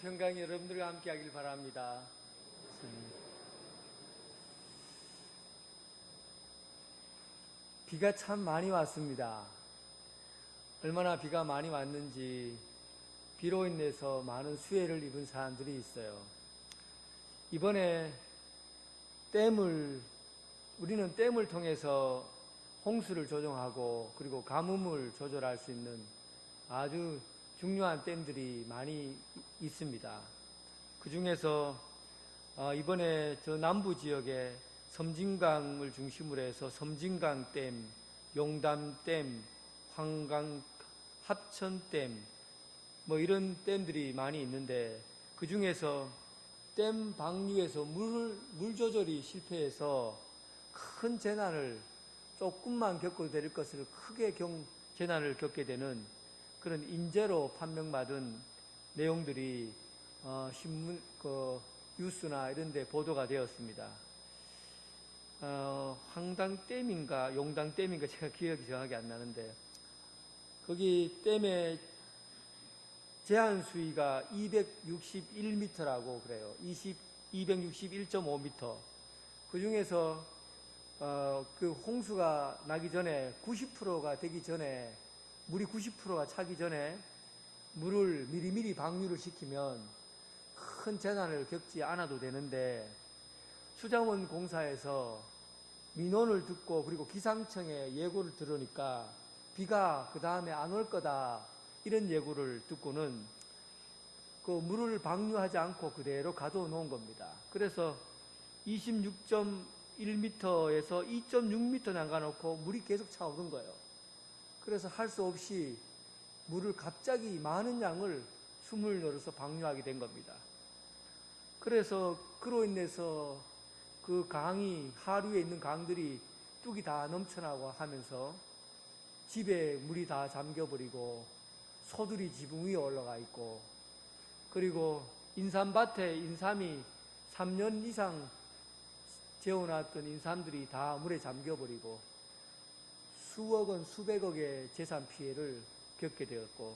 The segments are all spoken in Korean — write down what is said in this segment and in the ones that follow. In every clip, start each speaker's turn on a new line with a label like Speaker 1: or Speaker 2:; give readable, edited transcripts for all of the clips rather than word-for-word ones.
Speaker 1: 평강이 여러분들과 함께 하길 바랍니다. 비가 참 많이 왔습니다. 얼마나 비가 많이 왔는지 비로 인해서 많은 수해를 입은 사람들이 있어요. 이번에 우리는 댐을 통해서 홍수를 조정하고 그리고 가뭄을 조절할 수 있는 아주 중요한 댐들이 많이 있습니다. 그 중에서 이번에 저 남부 지역에 섬진강을 중심으로 해서 섬진강댐, 용담댐, 황강 합천댐 이런 댐들이 많이 있는데, 그 중에서 댐 방류에서 물 조절이 실패해서 큰 재난을 조금만 겪어도 될 것을 크게 재난을 겪게 되는 그런 인재로 판명받은 내용들이 신문, 뉴스나 이런 데 보도가 되었습니다. 황당댐인가 용당댐인가 제가 기억이 정확히 안 나는데, 거기 댐의 제한 수위가 261m라고 그래요. 261.5m. 그 중에서 그 홍수가 나기 전에 90%가 되기 전에, 물이 90%가 차기 전에 물을 미리미리 방류를 시키면 큰 재난을 겪지 않아도 되는데, 수자원 공사에서 민원을 듣고 그리고 기상청의 예고를 들으니까 비가 그 다음에 안 올 거다 이런 예고를 듣고는 그 물을 방류하지 않고 그대로 가둬놓은 겁니다. 그래서 26.1m에서 2.6m 남가놓고 물이 계속 차오른 거예요. 그래서 할 수 없이 물을 갑자기 많은 양을 숨을 늘어서 방류하게 된 겁니다. 그래서 그로 인해서 그 강이, 하류에 있는 강들이 뚝이 다 넘쳐나고 하면서 집에 물이 다 잠겨버리고 소들이 지붕 위에 올라가 있고, 그리고 인삼밭에 인삼이 3년 이상 재워놨던 인삼들이 다 물에 잠겨버리고 수억 원, 수백억의 재산 피해를 겪게 되었고,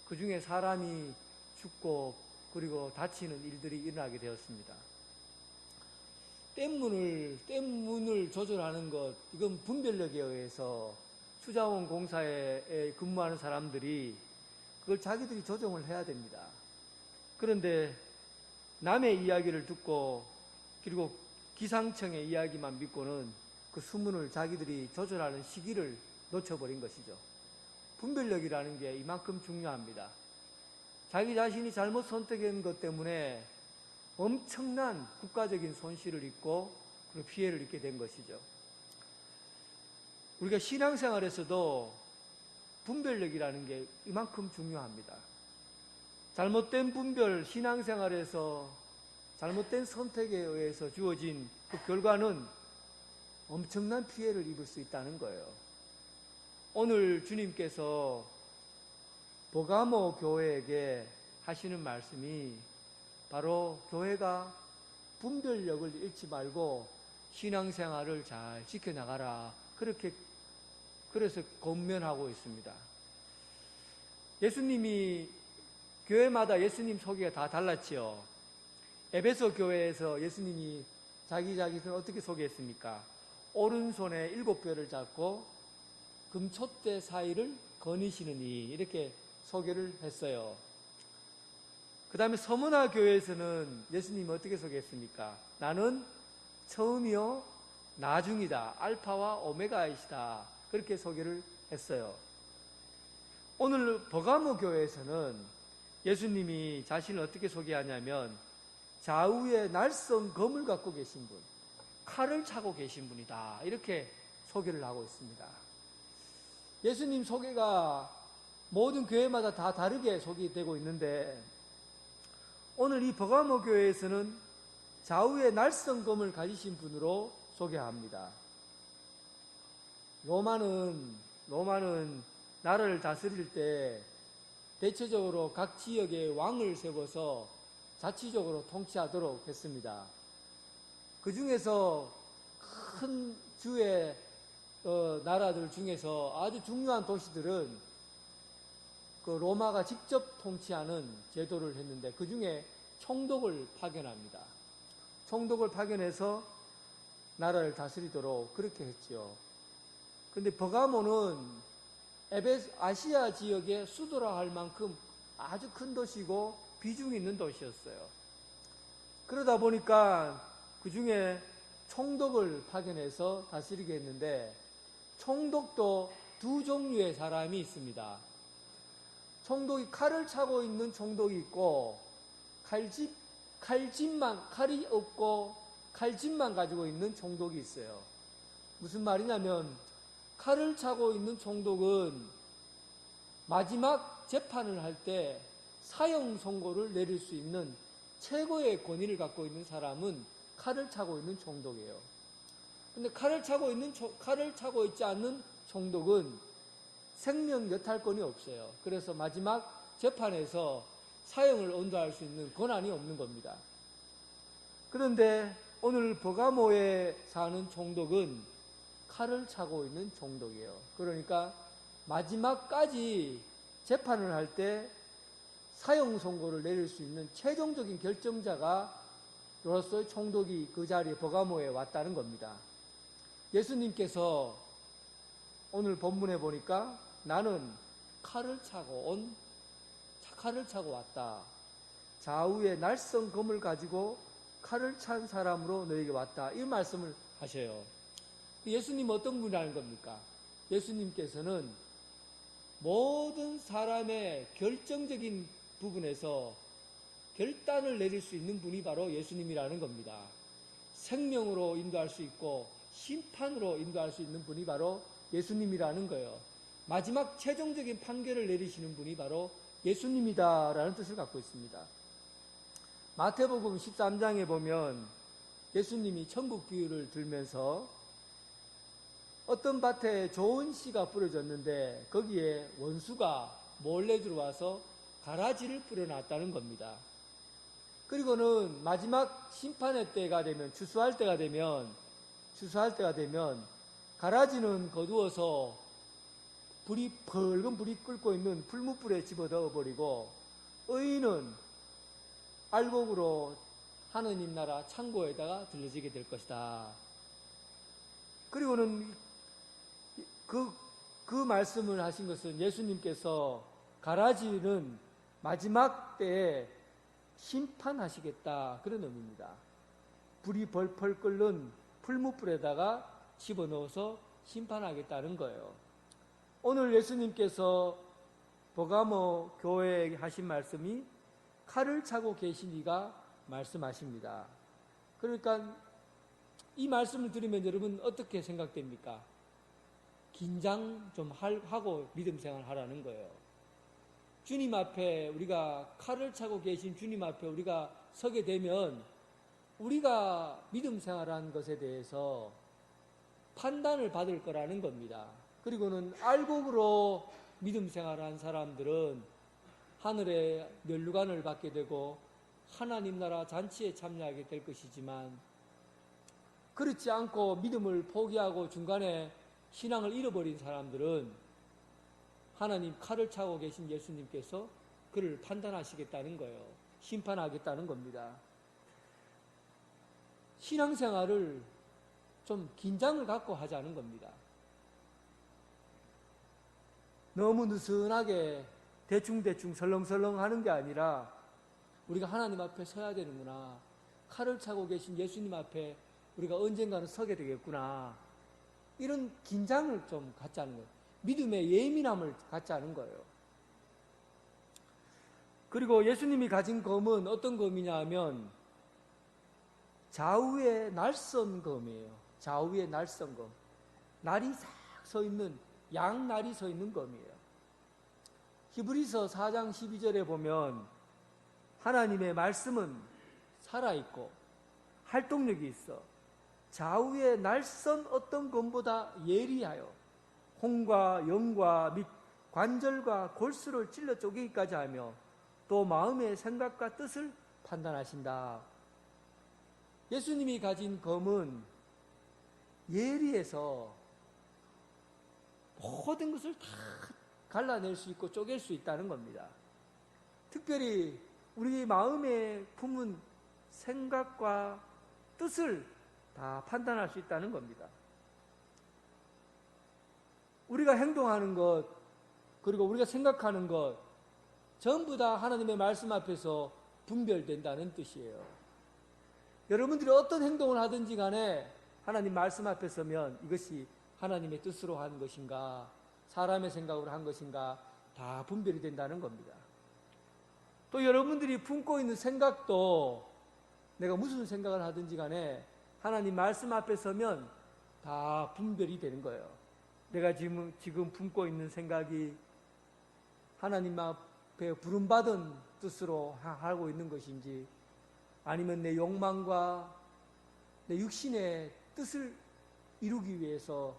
Speaker 1: 그 중에 사람이 죽고 그리고 다치는 일들이 일어나게 되었습니다. 댐문을 조절하는 것, 이건 분별력에 의해서 수자원 공사에 근무하는 사람들이 그걸 자기들이 조정을 해야 됩니다. 그런데 남의 이야기를 듣고 그리고 기상청의 이야기만 믿고는 그 수문을 자기들이 조절하는 시기를 놓쳐버린 것이죠. 분별력이라는 게 이만큼 중요합니다. 자기 자신이 잘못 선택한 것 때문에 엄청난 국가적인 손실을 입고 그리고 피해를 입게 된 것이죠. 우리가 신앙생활에서도 분별력이라는 게 이만큼 중요합니다. 잘못된 분별, 신앙생활에서 잘못된 선택에 의해서 주어진 그 결과는 엄청난 피해를 입을 수 있다는 거예요. 오늘 주님께서 버가모 교회에게 하시는 말씀이 바로 교회가 분별력을 잃지 말고 신앙생활을 잘 지켜나가라, 그래서 권면하고 있습니다. 예수님이 교회마다 예수님 소개가 다 달랐지요. 에베소 교회에서 예수님이 자기 자신을 어떻게 소개했습니까? 오른손에 7뼈를 잡고 금촛대 사이를 거니시느니, 이렇게 소개를 했어요. 그 다음에 서문화 교회에서는 예수님이 어떻게 소개했습니까? 나는 처음이요 나중이다, 알파와 오메가이시다, 그렇게 소개를 했어요. 오늘 버가모 교회에서는 예수님이 자신을 어떻게 소개하냐면 좌우에 날선 검을 갖고 계신 분, 칼을 차고 계신 분이다, 이렇게 소개를 하고 있습니다. 예수님 소개가 모든 교회마다 다 다르게 소개되고 있는데, 오늘 이 버가모 교회에서는 좌우에 날선 검을 가지신 분으로 소개합니다. 로마는 나라를 다스릴 때 대체적으로 각 지역에 왕을 세워서 자치적으로 통치하도록 했습니다. 그 중에서 큰 주의 나라들 중에서 아주 중요한 도시들은 그 로마가 직접 통치하는 제도를 했는데 그 중에 총독을 파견합니다. 총독을 파견해서 나라를 다스리도록 그렇게 했죠. 그런데 버가모는 아시아 지역의 수도라 할 만큼 아주 큰 도시고 비중이 있는 도시였어요. 그러다 보니까 그 중에 총독을 파견해서 다스리게 했는데 총독도 두 종류의 사람이 있습니다. 총독이 칼을 차고 있는 총독이 있고 칼이 없고 칼집만 가지고 있는 총독이 있어요. 무슨 말이냐면 칼을 차고 있는 총독은 마지막 재판을 할 때 사형 선고를 내릴 수 있는 최고의 권위를 갖고 있는 사람은 칼을 차고 있는 총독이에요. 근데 칼을 차고 있지 않는 총독은 생명 여탈권이 없어요. 그래서 마지막 재판에서 사형을 언도할 수 있는 권한이 없는 겁니다. 그런데 오늘 버가모에 사는 총독은 칼을 차고 있는 총독이에요. 그러니까 마지막까지 재판을 할 때 사형 선고를 내릴 수 있는 최종적인 결정자가 로서의 총독이 그 자리에 버가모에 왔다는 겁니다. 예수님께서 오늘 본문에 보니까 나는 칼을 차고 왔다. 좌우에 날선 검을 가지고 칼을 찬 사람으로 너에게 왔다. 이 말씀을 하셔요. 예수님 어떤 분이라는 겁니까? 예수님께서는 모든 사람의 결정적인 부분에서 결단을 내릴 수 있는 분이 바로 예수님이라는 겁니다. 생명으로 인도할 수 있고 심판으로 인도할 수 있는 분이 바로 예수님이라는 거예요. 마지막 최종적인 판결을 내리시는 분이 바로 예수님이다라는 뜻을 갖고 있습니다. 마태복음 13장에 보면 예수님이 천국 비유를 들면서 어떤 밭에 좋은 씨가 뿌려졌는데 거기에 원수가 몰래 들어와서 가라지를 뿌려놨다는 겁니다. 그리고는 마지막 심판의 때가 되면 추수할 때가 되면 가라지는 거두어서 붉은 불이 끓고 있는 풀무불에 집어넣어 버리고 의인은 알곡으로 하느님 나라 창고에다가 들려지게 될 것이다. 그리고는 그 말씀을 하신 것은 예수님께서 가라지는 마지막 때에 심판하시겠다 그런 의미입니다. 불이 벌펄 끓는 풀무불에다가 집어넣어서 심판하겠다는 거예요. 오늘 예수님께서 버가모 교회에 하신 말씀이 칼을 차고 계신 이가 말씀하십니다. 그러니까 이 말씀을 들으면 여러분 어떻게 생각됩니까? 긴장 좀 하고 믿음 생활 하라는 거예요. 주님 앞에 우리가 칼을 차고 계신 주님 앞에 우리가 서게 되면 우리가 믿음 생활한 것에 대해서 판단을 받을 거라는 겁니다. 그리고는 알곡으로 믿음 생활한 사람들은 하늘의 면류관을 받게 되고 하나님 나라 잔치에 참여하게 될 것이지만 그렇지 않고 믿음을 포기하고 중간에 신앙을 잃어버린 사람들은 하나님 칼을 차고 계신 예수님께서 그를 판단하시겠다는 거예요. 심판하겠다는 겁니다. 신앙생활을 좀 긴장을 갖고 하자는 겁니다. 너무 느슨하게 대충 설렁설렁 하는 게 아니라 우리가 하나님 앞에 서야 되는구나. 칼을 차고 계신 예수님 앞에 우리가 언젠가는 서게 되겠구나. 이런 긴장을 좀 갖자는 거예요. 믿음의 예민함을 갖자는 거예요. 그리고 예수님이 가진 검은 어떤 검이냐 하면 좌우에 날선 검이에요. 좌우에 날선 검. 날이 싹 서 있는, 양날이 서 있는 검이에요. 히브리서 4장 12절에 보면 하나님의 말씀은 살아있고 활동력이 있어 좌우에 날선 어떤 검보다 예리하여 혼과 영과 및 관절과 골수를 찔러 쪼개기까지 하며 또 마음의 생각과 뜻을 판단하신다. 예수님이 가진 검은 예리해서 모든 것을 다 갈라낼 수 있고 쪼갤 수 있다는 겁니다. 특별히 우리 마음에 품은 생각과 뜻을 다 판단할 수 있다는 겁니다. 우리가 행동하는 것, 그리고 우리가 생각하는 것, 전부 다 하나님의 말씀 앞에서 분별된다는 뜻이에요. 여러분들이 어떤 행동을 하든지 간에 하나님 말씀 앞에 서면 이것이 하나님의 뜻으로 한 것인가, 사람의 생각으로 한 것인가 다 분별이 된다는 겁니다. 또 여러분들이 품고 있는 생각도 내가 무슨 생각을 하든지 간에 하나님 말씀 앞에 서면 다 분별이 되는 거예요. 내가 지금 품고 있는 생각이 하나님 앞에 부름받은 뜻으로 하고 있는 것인지, 아니면 내 욕망과 내 육신의 뜻을 이루기 위해서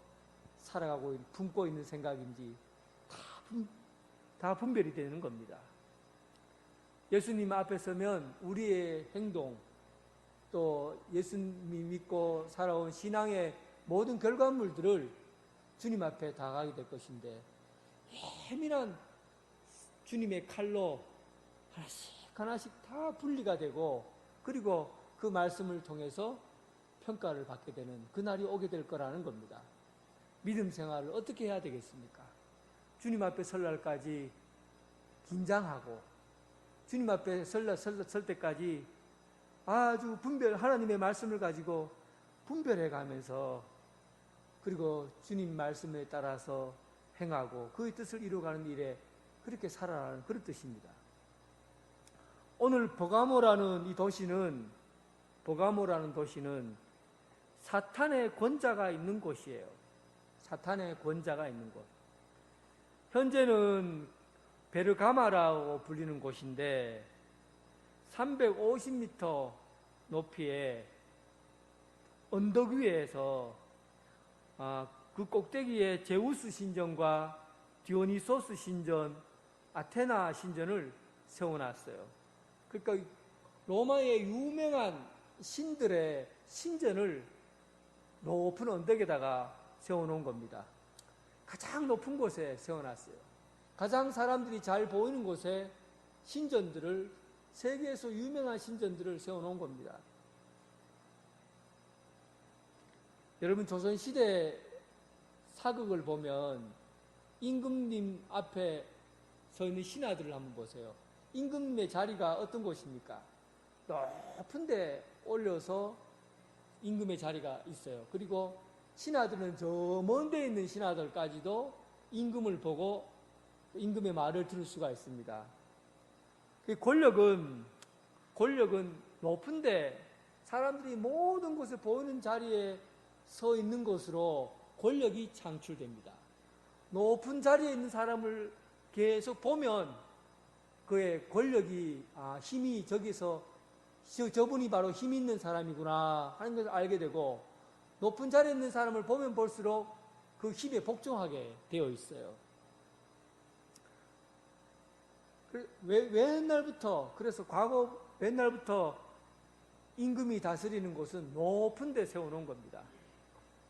Speaker 1: 살아가고 품고 있는 생각인지 다 분별이 되는 겁니다. 예수님 앞에 서면 우리의 행동, 또 예수님 믿고 살아온 신앙의 모든 결과물들을 주님 앞에 다가가게 될 것인데, 예민한 주님의 칼로 하나씩 하나씩 다 분리가 되고, 그리고 그 말씀을 통해서 평가를 받게 되는 그날이 오게 될 거라는 겁니다. 믿음 생활을 어떻게 해야 되겠습니까? 주님 앞에 설 날까지 긴장하고, 주님 앞에 설 때까지 아주 하나님의 말씀을 가지고 분별해 가면서, 그리고 주님 말씀에 따라서 행하고 그의 뜻을 이루어가는 일에 그렇게 살아가는 그런 뜻입니다. 오늘 버가모라는 도시는 사탄의 권자가 있는 곳이에요. 사탄의 권자가 있는 곳. 현재는 베르가마라고 불리는 곳인데 350m 높이의 언덕 위에서 그 꼭대기에 제우스 신전과 디오니소스 신전, 아테나 신전을 세워놨어요. 그러니까 로마의 유명한 신들의 신전을 높은 언덕에다가 세워놓은 겁니다. 가장 높은 곳에 세워놨어요. 가장 사람들이 잘 보이는 곳에 세계에서 유명한 신전들을 세워놓은 겁니다. 여러분, 조선시대 사극을 보면 임금님 앞에 서 있는 신하들을 한번 보세요. 임금님의 자리가 어떤 곳입니까? 높은 데 올려서 임금의 자리가 있어요. 그리고 신하들은 저 먼 데 있는 신하들까지도 임금을 보고 임금의 말을 들을 수가 있습니다. 권력은 높은데, 사람들이 모든 곳에 보이는 자리에 서 있는 것으로 권력이 창출됩니다. 높은 자리에 있는 사람을 계속 보면 그의 권력이, 힘이 저분이 바로 힘 있는 사람이구나 하는 것을 알게 되고, 높은 자리에 있는 사람을 보면 볼수록 그 힘에 복종하게 되어 있어요. 그래서 과거 옛날부터 임금이 다스리는 곳은 높은 데 세워놓은 겁니다.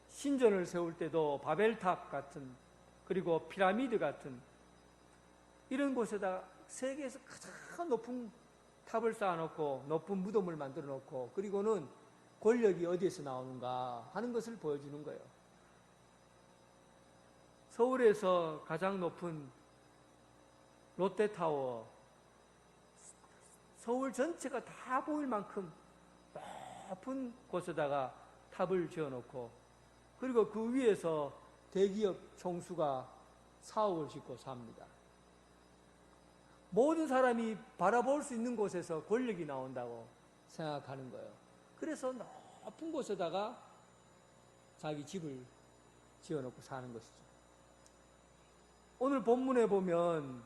Speaker 1: 신전을 세울 때도 바벨탑 같은, 그리고 피라미드 같은 이런 곳에다 세계에서 가장 높은 탑을 쌓아놓고 높은 무덤을 만들어 놓고, 그리고는 권력이 어디에서 나오는가 하는 것을 보여주는 거예요. 서울에서 가장 높은 롯데타워, 서울 전체가 다 보일 만큼 높은 곳에다가 탑을 지어놓고, 그리고 그 위에서 대기업 총수가 사옥을 짓고 삽니다. 모든 사람이 바라볼 수 있는 곳에서 권력이 나온다고 생각하는 거예요. 그래서 높은 곳에다가 자기 집을 지어놓고 사는 것이죠. 오늘 본문에 보면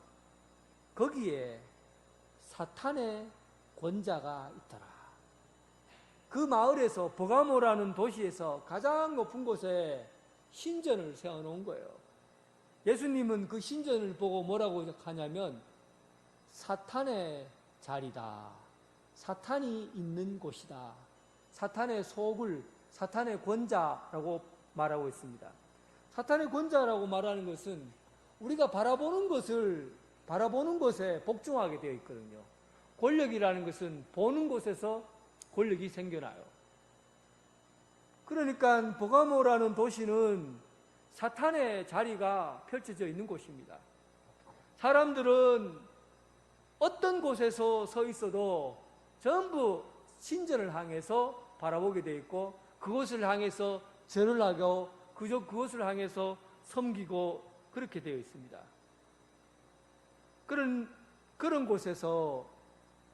Speaker 1: 거기에 사탄의 권자가 있더라. 그 마을에서, 버가모라는 도시에서 가장 높은 곳에 신전을 세워놓은 거예요. 예수님은 그 신전을 보고 뭐라고 하냐면 사탄의 자리다, 사탄이 있는 곳이다, 사탄의 소굴, 사탄의 권자라고 말하고 있습니다. 사탄의 권자라고 말하는 것은 우리가 바라보는 것에 복종하게 되어 있거든요. 권력이라는 것은 보는 곳에서 권력이 생겨나요. 그러니까 버가모라는 도시는 사탄의 자리가 펼쳐져 있는 곳입니다. 사람들은 어떤 곳에서 서 있어도 전부 신전을 향해서 바라보게 되어 있고, 그것을 향해서 절을 하고 그것을 향해서 섬기고 그렇게 되어 있습니다. 그런 곳에서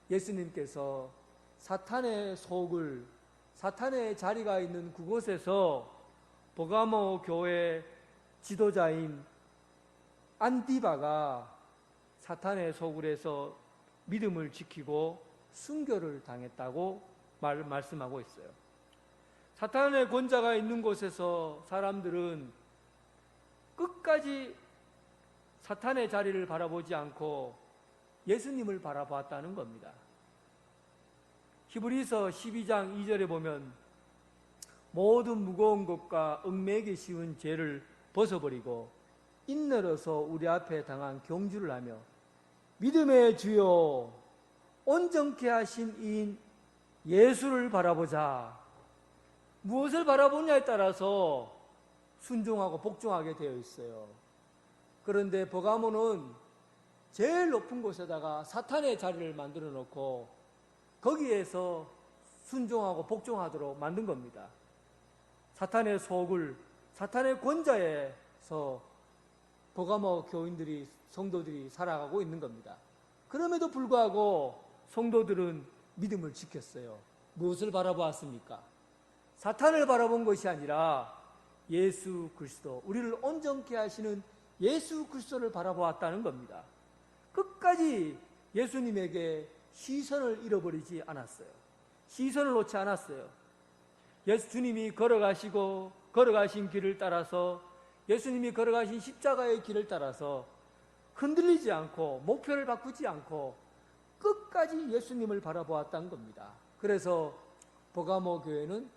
Speaker 1: 예수님께서 사탄의 자리가 있는 그곳에서 버가모 교회 지도자인 안디바가 사탄의 소굴에서 믿음을 지키고 순교를 당했다고 말씀하고 있어요. 사탄의 권자가 있는 곳에서 사람들은 끝까지 사탄의 자리를 바라보지 않고 예수님을 바라보았다는 겁니다. 히브리서 12장 2절에 보면 모든 무거운 것과 얽매기 쉬운 죄를 벗어버리고 인내로서 우리 앞에 당한 경주를 하며 믿음의 주요 온전케 하신 이인 예수를 바라보자. 무엇을 바라보냐에 따라서 순종하고 복종하게 되어 있어요. 그런데 버가모는 제일 높은 곳에다가 사탄의 자리를 만들어 놓고 거기에서 순종하고 복종하도록 만든 겁니다. 사탄의 소굴, 사탄의 권자에서 버가모 교인들이, 성도들이 살아가고 있는 겁니다. 그럼에도 불구하고 성도들은 믿음을 지켰어요. 무엇을 바라보았습니까? 사탄을 바라본 것이 아니라 예수 그리스도, 우리를 온전케 하시는 예수 그리스도를 바라보았다는 겁니다. 끝까지 예수님에게 시선을 잃어버리지 않았어요. 시선을 놓지 않았어요. 주님이 걸어가신 길을 따라서, 예수님이 걸어가신 십자가의 길을 따라서 흔들리지 않고 목표를 바꾸지 않고 끝까지 예수님을 바라보았다는 겁니다. 그래서 버가모 교회는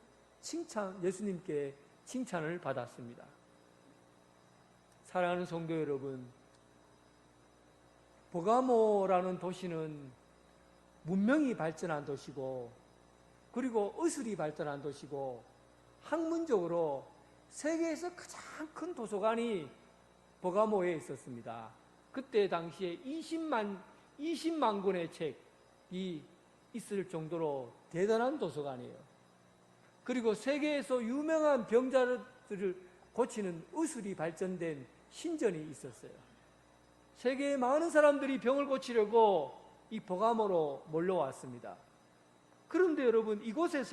Speaker 1: 예수님께 칭찬을 받았습니다. 사랑하는 성도 여러분, 버가모라는 도시는 문명이 발전한 도시고, 그리고 의술이 발전한 도시고, 학문적으로 세계에서 가장 큰 도서관이 버가모에 있었습니다. 그때 당시에 20만 권의 책이 있을 정도로 대단한 도서관이에요. 그리고 세계에서 유명한 병자들을 고치는 의술이 발전된 신전이 있었어요. 세계의 많은 사람들이 병을 고치려고 이 버가모로 몰려왔습니다. 그런데 여러분, 이곳의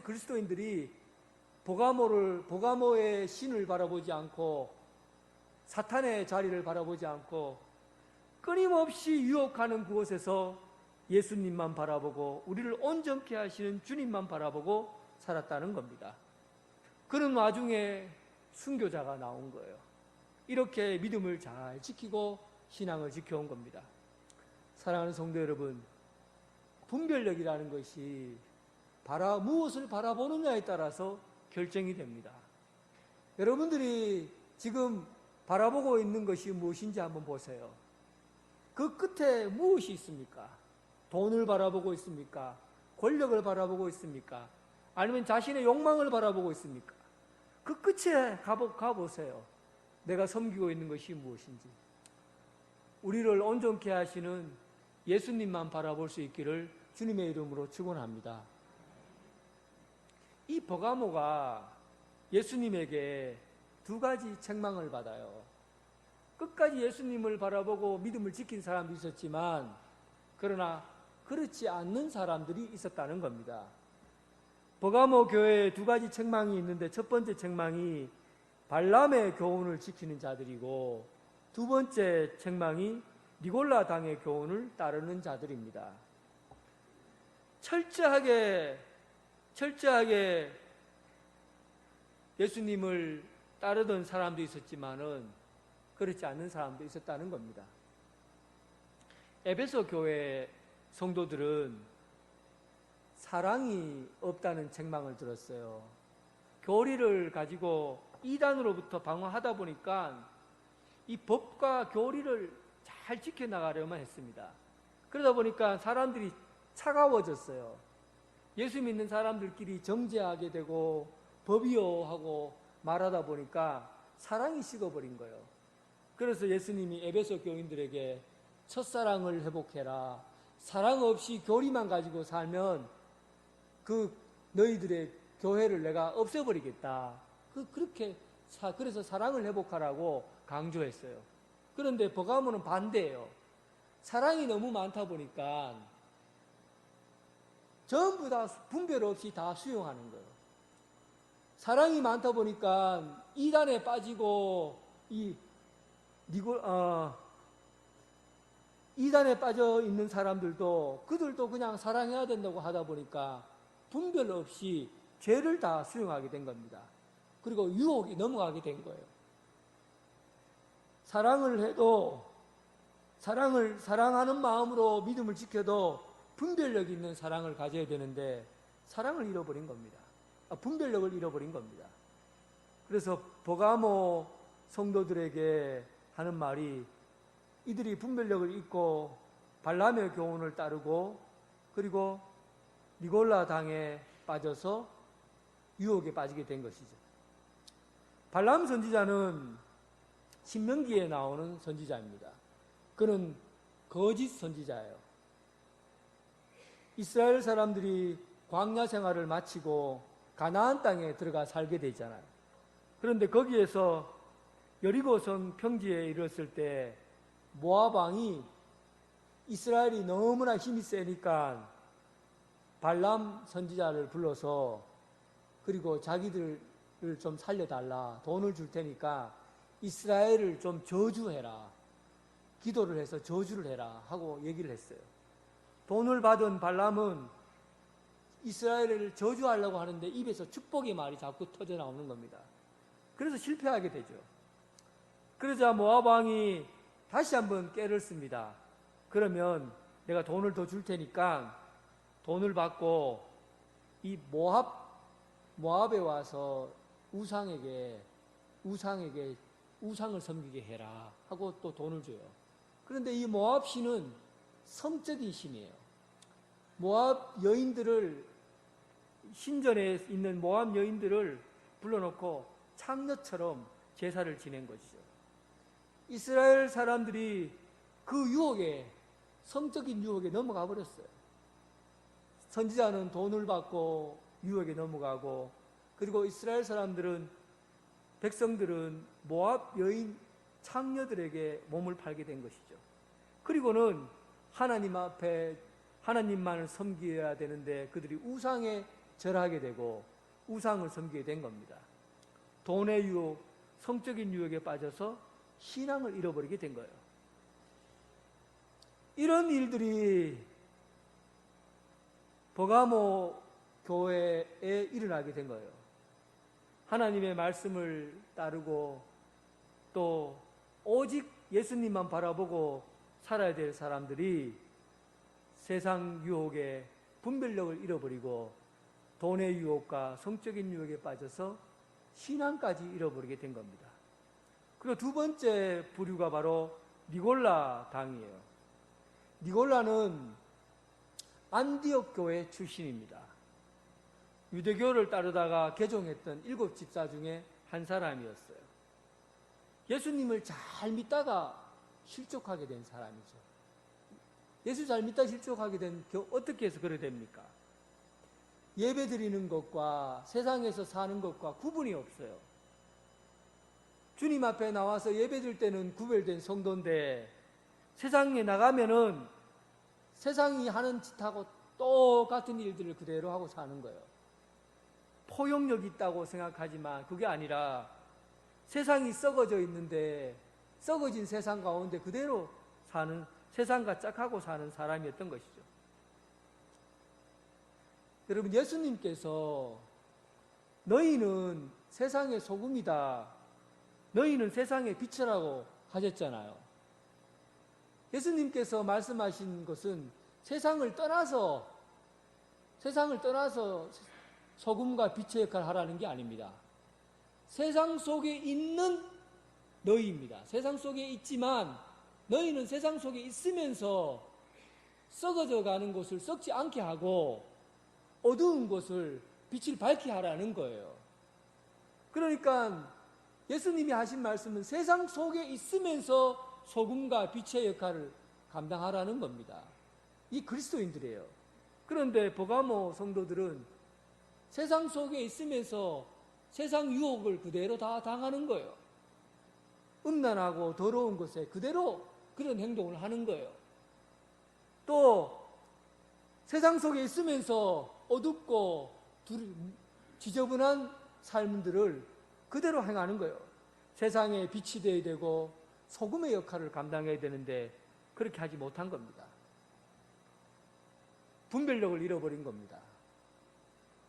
Speaker 1: 그리스도인들이 버가모의 신을 바라보지 않고 사탄의 자리를 바라보지 않고 끊임없이 유혹하는 그곳에서 예수님만 바라보고 우리를 온전케 하시는 주님만 바라보고 살았다는 겁니다. 그런 와중에 순교자가 나온 거예요. 이렇게 믿음을 잘 지키고 신앙을 지켜온 겁니다. 사랑하는 성도 여러분, 분별력이라는 것이 무엇을 바라보느냐에 따라서 결정이 됩니다. 여러분들이 지금 바라보고 있는 것이 무엇인지 한번 보세요. 그 끝에 무엇이 있습니까? 돈을 바라보고 있습니까? 권력을 바라보고 있습니까? 아니면 자신의 욕망을 바라보고 있습니까? 그 끝에 가보세요. 내가 섬기고 있는 것이 무엇인지. 우리를 온전케 하시는 예수님만 바라볼 수 있기를 주님의 이름으로 축원합니다. 이 버가모가 예수님에게 두 가지 책망을 받아요. 끝까지 예수님을 바라보고 믿음을 지킨 사람도 있었지만, 그러나 그렇지 않는 사람들이 있었다는 겁니다. 버가모 교회에 두 가지 책망이 있는데, 첫 번째 책망이 발람의 교훈을 지키는 자들이고, 두 번째 책망이 니골라 당의 교훈을 따르는 자들입니다. 철저하게 예수님을 따르던 사람도 있었지만은 그렇지 않는 사람도 있었다는 겁니다. 에베소 교회 성도들은 사랑이 없다는 책망을 들었어요. 교리를 가지고 이단으로부터 방어하다 보니까 이 법과 교리를 잘 지켜나가려만 했습니다. 그러다 보니까 사람들이 차가워졌어요. 예수 믿는 사람들끼리 정죄하게 되고 법이요 하고 말하다 보니까 사랑이 식어버린 거예요. 그래서 예수님이 에베소 교인들에게 첫사랑을 회복해라. 사랑 없이 교리만 가지고 살면 그 너희들의 교회를 내가 없애버리겠다. 그래서 사랑을 회복하라고 강조했어요. 그런데 버가모는 반대예요. 사랑이 너무 많다 보니까 전부 다 분별 없이 다 수용하는 거예요. 사랑이 많다 보니까 이단에 빠지고 이단에 빠져 있는 사람들도 그들도 그냥 사랑해야 된다고 하다 보니까 분별 없이 죄를 다 수용하게 된 겁니다. 그리고 유혹이 넘어가게 된 거예요. 사랑을 해도 사랑하는 마음으로 믿음을 지켜도 분별력 있는 사랑을 가져야 되는데 사랑을 잃어버린 겁니다. 분별력을 잃어버린 겁니다. 그래서 버가모 성도들에게 하는 말이 이들이 분별력을 잃고 발람의 교훈을 따르고 그리고 니골라 당에 빠져서 유혹에 빠지게 된 것이죠. 발람 선지자는 신명기에 나오는 선지자입니다. 그는 거짓 선지자예요. 이스라엘 사람들이 광야 생활을 마치고 가나안 땅에 들어가 살게 되잖아요. 그런데 거기에서 여리고성 평지에 이르렀을 때 모압 왕이 이스라엘이 너무나 힘이 세니까 발람 선지자를 불러서 그리고 자기들을 좀 살려달라. 돈을 줄 테니까 이스라엘을 좀 저주해라. 기도를 해서 저주를 해라 하고 얘기를 했어요. 돈을 받은 발람은 이스라엘을 저주하려고 하는데 입에서 축복의 말이 자꾸 터져 나오는 겁니다. 그래서 실패하게 되죠. 그러자 모압 왕이 다시 한번 깨를 씁니다. 그러면 내가 돈을 더 줄 테니까 돈을 받고 이 모압에 와서 우상을 섬기게 해라 하고 또 돈을 줘요. 그런데 이 모압 신은 성적인 신이에요. 모압 여인들을 신전에 있는 모압 여인들을 불러놓고 창녀처럼 제사를 지낸 것이죠. 이스라엘 사람들이 그 유혹에 성적인 유혹에 넘어가 버렸어요. 선지자는 돈을 받고 유혹에 넘어가고 그리고 이스라엘 백성들은 모압 여인 창녀들에게 몸을 팔게 된 것이죠. 그리고는 하나님 앞에 하나님만을 섬겨야 되는데 그들이 우상에 절하게 되고 우상을 섬기게 된 겁니다. 돈의 유혹, 성적인 유혹에 빠져서 신앙을 잃어버리게 된 거예요. 이런 일들이 버가모 교회에 일어나게 된 거예요. 하나님의 말씀을 따르고 또 오직 예수님만 바라보고 살아야 될 사람들이 세상 유혹에 분별력을 잃어버리고 돈의 유혹과 성적인 유혹에 빠져서 신앙까지 잃어버리게 된 겁니다. 그리고 두 번째 부류가 바로 니골라 당이에요. 니골라는 안디옥 교회 출신입니다. 유대교를 따르다가 개종했던 7 집사 중에 한 사람이었어요. 예수님을 잘 믿다가 실족하게 된 사람이죠. 예수 잘 믿다 실족하게 된 어떻게 해서 그래 됩니까? 예배 드리는 것과 세상에서 사는 것과 구분이 없어요. 주님 앞에 나와서 예배 드릴 때는 구별된 성도인데 세상에 나가면은 세상이 하는 짓하고 똑같은 일들을 그대로 하고 사는 거예요. 포용력 있다고 생각하지만 그게 아니라 세상이 썩어져 있는데 썩어진 세상 가운데 그대로 사는 세상과 짝하고 사는 사람이었던 것이죠. 여러분, 예수님께서 너희는 세상의 소금이다. 너희는 세상의 빛이라고 하셨잖아요. 예수님께서 말씀하신 것은 세상을 떠나서 소금과 빛의 역할을 하라는 게 아닙니다. 세상 속에 있는 너희입니다. 세상 속에 있지만 너희는 세상 속에 있으면서 썩어져 가는 곳을 썩지 않게 하고 어두운 곳을 빛을 밝게 하라는 거예요. 그러니까 예수님이 하신 말씀은 세상 속에 있으면서 소금과 빛의 역할을 감당하라는 겁니다. 이 그리스도인들이에요. 그런데 버가모 성도들은 세상 속에 있으면서 세상 유혹을 그대로 다 당하는 거예요. 음란하고 더러운 것에 그대로 그런 행동을 하는 거예요. 또 세상 속에 있으면서 어둡고 지저분한 삶들을 그대로 행하는 거예요. 세상에 빛이 되어야 되고 소금의 역할을 감당해야 되는데 그렇게 하지 못한 겁니다. 분별력을 잃어버린 겁니다.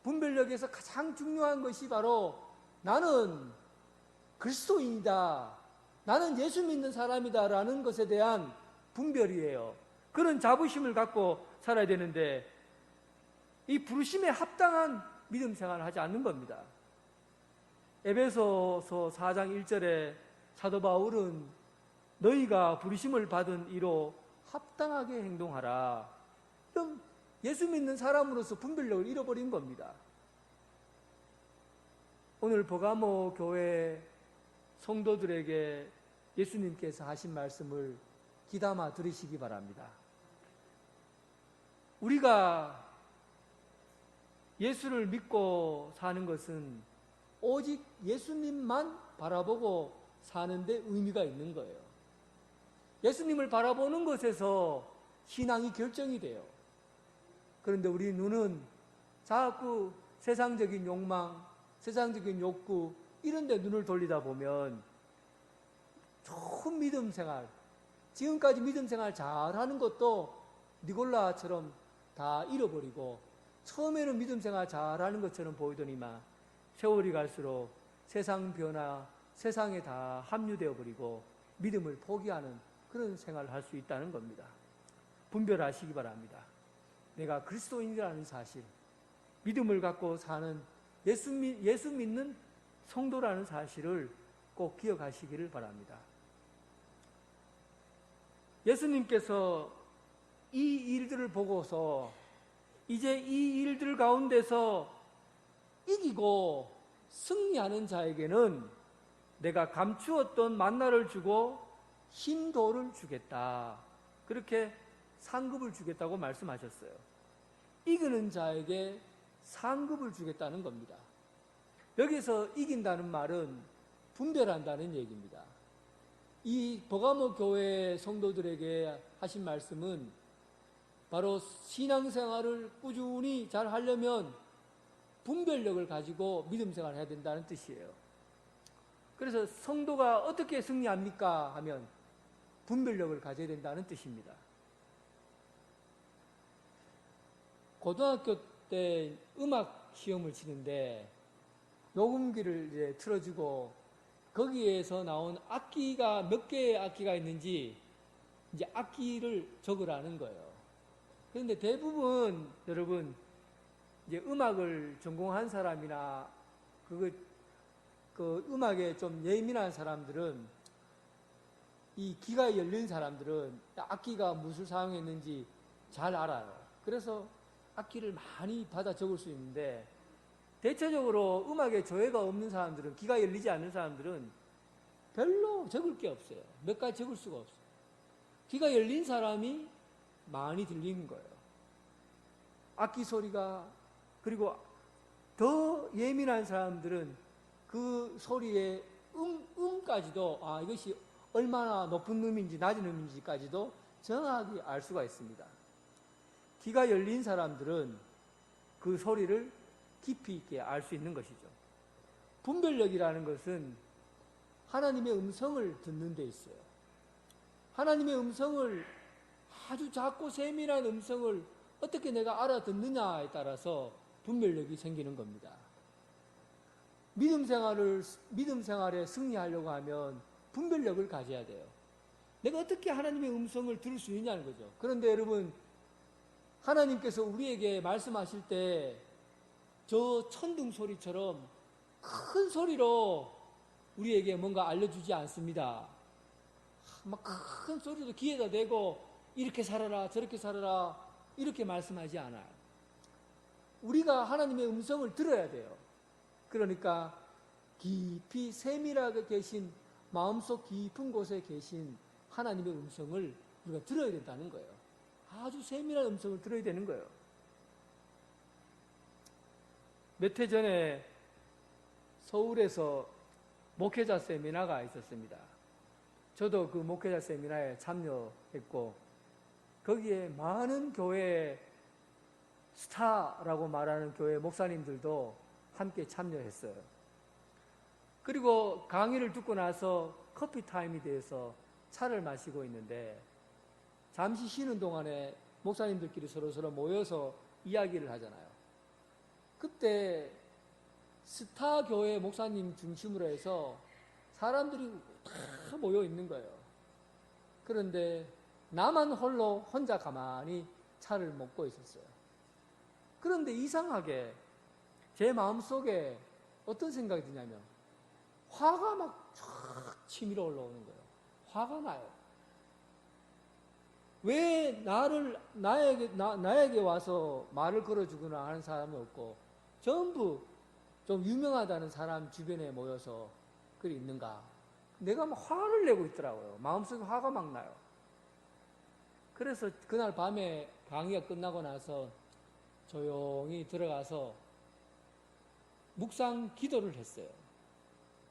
Speaker 1: 분별력에서 가장 중요한 것이 바로 나는 그리스도인이다, 나는 예수 믿는 사람이다 라는 것에 대한 분별이에요. 그런 자부심을 갖고 살아야 되는데 이 부르심에 합당한 믿음 생활을 하지 않는 겁니다. 에베소서 4장 1절에 사도 바울은 너희가 부르심을 받은 이로 합당하게 행동하라. 그럼 예수 믿는 사람으로서 분별력을 잃어버린 겁니다. 오늘 버가모 교회 성도들에게 예수님께서 하신 말씀을 귀담아 들으시기 바랍니다. 우리가 예수를 믿고 사는 것은 오직 예수님만 바라보고 사는데 의미가 있는 거예요. 예수님을 바라보는 것에서 신앙이 결정이 돼요. 그런데 우리 눈은 자꾸 세상적인 욕망, 세상적인 욕구 이런 데 눈을 돌리다 보면 좋은 믿음 생활, 지금까지 믿음 생활 잘하는 것도 니골라처럼 다 잃어버리고 처음에는 믿음 생활 잘하는 것처럼 보이더니만 세월이 갈수록 세상 변화, 세상에 다 합류되어 버리고 믿음을 포기하는 그런 생활을 할 수 있다는 겁니다. 분별하시기 바랍니다. 내가 그리스도인이라는 사실, 믿음을 갖고 사는 예수 믿는 성도라는 사실을 꼭 기억하시기를 바랍니다. 예수님께서 이 일들을 보고서 이제 이 일들 가운데서 이기고 승리하는 자에게는 내가 감추었던 만나를 주고 흰돌을 주겠다. 그렇게 상급을 주겠다고 말씀하셨어요. 이기는 자에게 상급을 주겠다는 겁니다. 여기서 이긴다는 말은 분별한다는 얘기입니다. 이 버가모 교회 성도들에게 하신 말씀은 바로 신앙생활을 꾸준히 잘 하려면 분별력을 가지고 믿음생활을 해야 된다는 뜻이에요. 그래서 성도가 어떻게 승리합니까? 하면 분별력을 가져야 된다는 뜻입니다. 고등학교 때 음악 시험을 치는데 녹음기를 이제 틀어주고 거기에서 나온 악기가 몇 개의 악기가 있는지 이제 악기를 적으라는 거예요. 그런데 대부분 여러분 이제 음악을 전공한 사람이나 그 음악에 좀 예민한 사람들은 이 귀가 열린 사람들은 악기가 무엇을 사용했는지 잘 알아요. 그래서 악기를 많이 받아 적을 수 있는데 대체적으로 음악에 조예가 없는 사람들은, 귀가 열리지 않는 사람들은 별로 적을 게 없어요. 몇 가지 적을 수가 없어요. 귀가 열린 사람이 많이 들리는 거예요. 악기 소리가. 그리고 더 예민한 사람들은 그 소리의 음까지도 이것이 얼마나 높은 음인지 낮은 음인지까지도 정확히 알 수가 있습니다. 귀가 열린 사람들은 그 소리를 깊이 있게 알 수 있는 것이죠. 분별력이라는 것은 하나님의 음성을 듣는 데 있어요. 하나님의 음성을, 아주 작고 세밀한 음성을 어떻게 내가 알아듣느냐에 따라서 분별력이 생기는 겁니다. 믿음 생활에 승리하려고 하면 분별력을 가져야 돼요. 내가 어떻게 하나님의 음성을 들을 수 있냐는 거죠. 그런데 여러분, 하나님께서 우리에게 말씀하실 때 저 천둥 소리처럼 큰 소리로 우리에게 뭔가 알려주지 않습니다. 막 큰 소리도 귀에다 대고 이렇게 살아라 저렇게 살아라 이렇게 말씀하지 않아요. 우리가 하나님의 음성을 들어야 돼요. 그러니까 깊이 세밀하게 계신 마음속 깊은 곳에 계신 하나님의 음성을 우리가 들어야 된다는 거예요. 아주 세밀한 음성을 들어야 되는 거예요. 몇 해 전에 서울에서 목회자 세미나가 있었습니다. 저도 그 목회자 세미나에 참여했고 거기에 많은 교회 스타라고 말하는 교회 목사님들도 함께 참여했어요. 그리고 강의를 듣고 나서 커피 타임이 돼서 차를 마시고 있는데 잠시 쉬는 동안에 목사님들끼리 서로 모여서 이야기를 하잖아요. 그때 스타 교회 목사님 중심으로 해서 사람들이 다 모여 있는 거예요. 그런데 나만 홀로 혼자 가만히 차를 먹고 있었어요. 그런데 이상하게 제 마음속에 어떤 생각이 드냐면 화가 막 쫙 치밀어 올라오는 거예요. 화가 나요. 왜 나에게 와서 말을 걸어주거나 하는 사람은 없고 전부 좀 유명하다는 사람 주변에 모여서 그리 있는가? 내가 막 화를 내고 있더라고요. 마음속에 화가 막 나요. 그래서 그날 밤에 강의가 끝나고 나서 조용히 들어가서 묵상 기도를 했어요.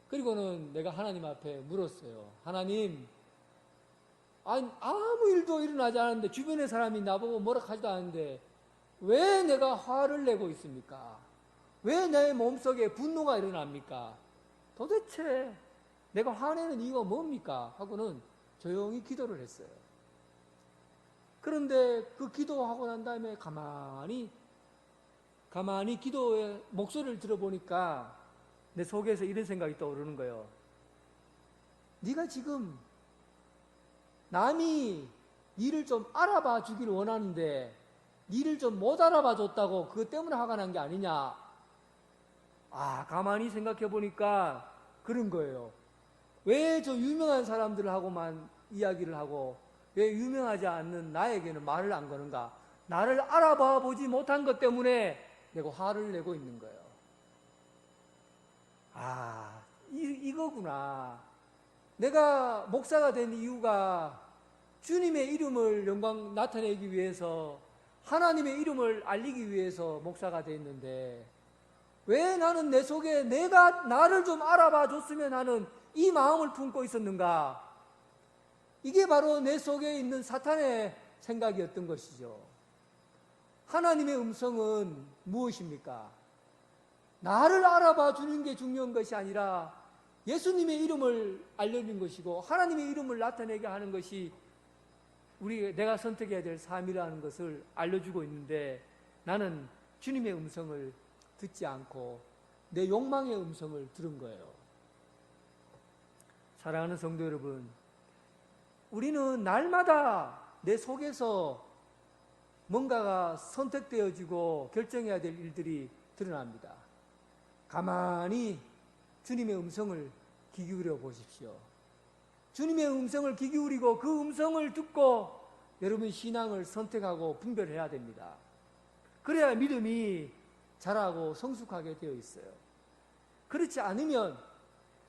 Speaker 1: 그리고는 내가 하나님 앞에 물었어요. 하나님, 아무 일도 일어나지 않았는데 주변의 사람이 나보고 뭐라 하지도 않는데 왜 내가 화를 내고 있습니까? 왜 내 몸속에 분노가 일어납니까? 도대체 내가 화내는 이유가 뭡니까? 하고는 조용히 기도를 했어요. 그런데 그 기도하고 난 다음에 가만히 기도의 목소리를 들어보니까 내 속에서 이런 생각이 떠오르는 거예요. 네가 지금 남이 니를 좀 알아봐 주기를 원하는데 니를 좀 못 알아봐 줬다고 그것 때문에 화가 난 게 아니냐. 가만히 생각해 보니까 그런 거예요. 왜 저 유명한 사람들하고만 이야기를 하고 왜 유명하지 않는 나에게는 말을 안 거는가? 나를 알아봐 보지 못한 것 때문에 내가 화를 내고 있는 거예요. 이거구나. 내가 목사가 된 이유가 주님의 이름을 영광 나타내기 위해서 하나님의 이름을 알리기 위해서 목사가 됐는데 왜 나는 내 속에 내가 나를 좀 알아봐 줬으면 하는 이 마음을 품고 있었는가? 이게 바로 내 속에 있는 사탄의 생각이었던 것이죠. 하나님의 음성은 무엇입니까? 나를 알아봐 주는 게 중요한 것이 아니라 예수님의 이름을 알려주는 것이고 하나님의 이름을 나타내게 하는 것이 내가 선택해야 될 삶이라는 것을 알려주고 있는데 나는 주님의 음성을 듣지 않고 내 욕망의 음성을 들은 거예요. 사랑하는 성도 여러분, 우리는 날마다 내 속에서 뭔가가 선택되어지고 결정해야 될 일들이 드러납니다. 가만히 주님의 음성을 귀 기울여 보십시오. 주님의 음성을 귀 기울이고 그 음성을 듣고 여러분 신앙을 선택하고 분별해야 됩니다. 그래야 믿음이 자라고 성숙하게 되어 있어요. 그렇지 않으면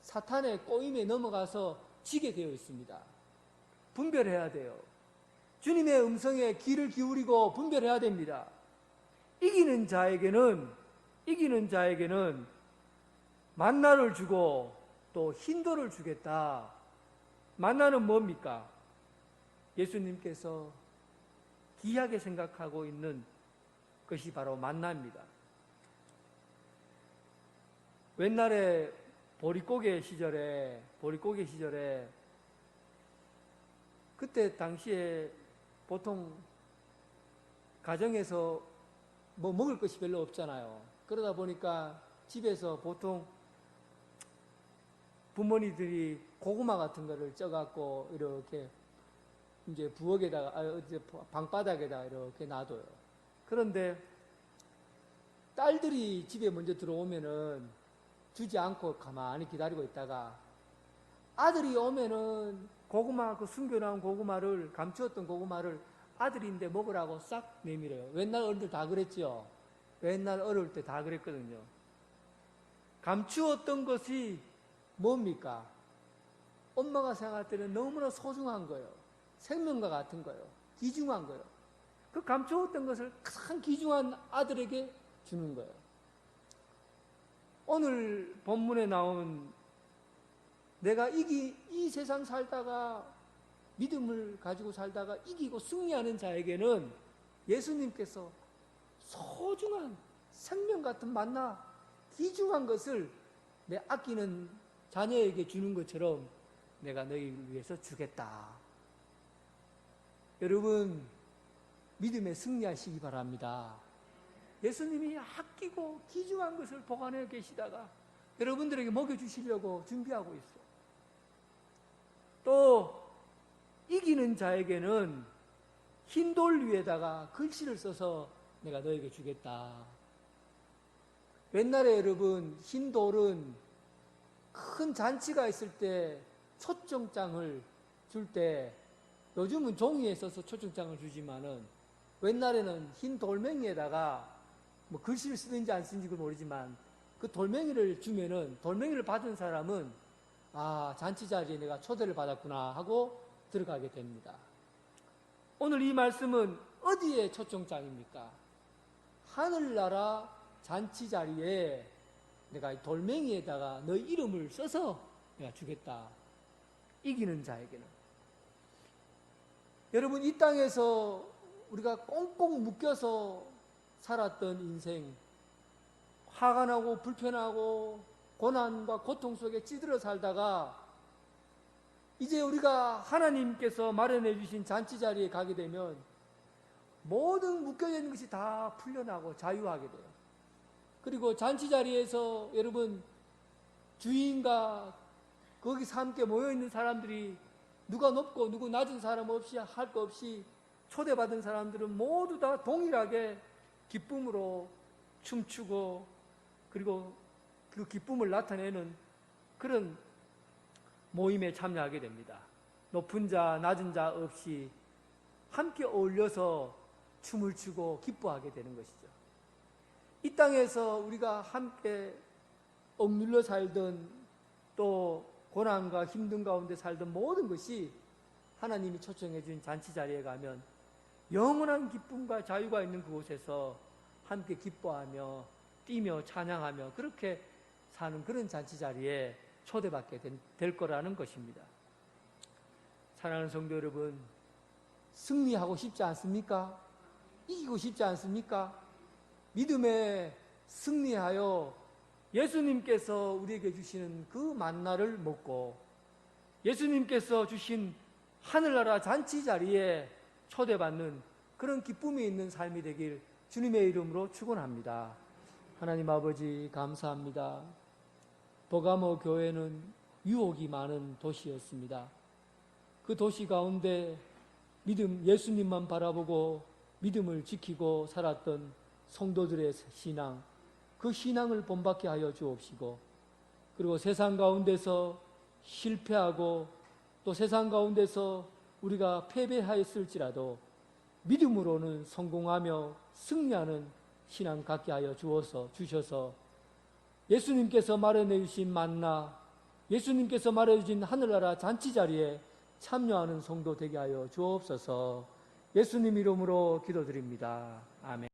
Speaker 1: 사탄의 꼬임에 넘어가서 지게 되어 있습니다. 분별해야 돼요. 주님의 음성에 귀를 기울이고 분별해야 됩니다. 이기는 자에게는 만나를 주고 또 흰돌을 주겠다. 만나는 뭡니까? 예수님께서 귀하게 생각하고 있는 것이 바로 만나입니다. 옛날에 보릿고개 시절에 그때 당시에 보통 가정에서 뭐 먹을 것이 별로 없잖아요. 그러다 보니까 집에서 보통 부모님들이 고구마 같은 거를 쪄갖고 이렇게 이제 부엌에다가 방바닥에다가 이렇게 놔둬요. 그런데 딸들이 집에 먼저 들어오면은 주지 않고 가만히 기다리고 있다가 아들이 오면은 고구마, 그 숨겨놓은 고구마를, 감추었던 고구마를 아들인데 먹으라고 싹 내밀어요. 옛날 어른들 다 그랬죠. 옛날 어릴 때 다 그랬거든요. 감추었던 것이 뭡니까? 엄마가 생각할 때는 너무나 소중한 거예요. 생명과 같은 거예요. 귀중한 거예요. 그 감추었던 것을 가장 귀중한 아들에게 주는 거예요. 오늘 본문에 나온 내가 이 세상 살다가 믿음을 가지고 살다가 이기고 승리하는 자에게는 예수님께서 소중한 생명 같은 만나 귀중한 것을 내 아끼는 자녀에게 주는 것처럼 내가 너희를 위해서 주겠다. 여러분, 믿음에 승리하시기 바랍니다. 예수님이 아끼고 귀중한 것을 보관해 계시다가 여러분들에게 먹여주시려고 준비하고 있어. 또 이기는 자에게는 흰 돌 위에다가 글씨를 써서 내가 너에게 주겠다. 옛날에 여러분, 흰 돌은 큰 잔치가 있을 때 초청장을 줄 때, 요즘은 종이에 써서 초청장을 주지만은 옛날에는 흰 돌멩이에다가 뭐 글씨를 쓰든지 안 쓰는지 모르지만 그 돌멩이를 주면은 돌멩이를 받은 사람은 아, 잔치 자리에 내가 초대를 받았구나 하고 들어가게 됩니다. 오늘 이 말씀은 어디에 초청장입니까? 하늘나라 잔치 자리에 내가 돌멩이에다가 너 이름을 써서 내가 주겠다. 이기는 자에게는. 여러분, 이 땅에서 우리가 꽁꽁 묶여서 살았던 인생, 화가 나고 불편하고 고난과 고통 속에 찌들어 살다가 이제 우리가 하나님께서 마련해 주신 잔치 자리에 가게 되면 모든 묶여져 있는 것이 다 풀려나고 자유하게 돼요. 그리고 잔치 자리에서 여러분, 주인과 거기서 함께 모여있는 사람들이 누가 높고 누구 낮은 사람 없이 할 거 없이 초대받은 사람들은 모두 다 동일하게 기쁨으로 춤추고 그리고 그 기쁨을 나타내는 그런 모임에 참여하게 됩니다. 높은 자, 낮은 자 없이 함께 어울려서 춤을 추고 기뻐하게 되는 것이죠. 이 땅에서 우리가 함께 억눌려 살던 또 고난과 힘든 가운데 살던 모든 것이 하나님이 초청해 준 잔치 자리에 가면 영원한 기쁨과 자유가 있는 그곳에서 함께 기뻐하며 뛰며 찬양하며 그렇게 사는 그런 잔치 자리에 초대받게 될 거라는 것입니다. 사랑하는 성도 여러분, 승리하고 싶지 않습니까? 이기고 싶지 않습니까? 믿음에 승리하여 예수님께서 우리에게 주시는 그 만나를 먹고 예수님께서 주신 하늘나라 잔치 자리에 초대받는 그런 기쁨이 있는 삶이 되길 주님의 이름으로 축원합니다. 하나님 아버지, 감사합니다. 버가모 교회는 유혹이 많은 도시였습니다. 그 도시 가운데 예수님만 바라보고 믿음을 지키고 살았던 성도들의 신앙, 그 신앙을 본받게 하여 주옵시고, 그리고 세상 가운데서 실패하고 또 세상 가운데서 우리가 패배하였을지라도 믿음으로는 성공하며 승리하는 신앙 갖게 하여 주셔서 예수님께서 마련해 주신 만나, 예수님께서 마련해 주신 하늘나라 잔치 자리에 참여하는 성도 되게 하여 주옵소서. 예수님 이름으로 기도드립니다. 아멘.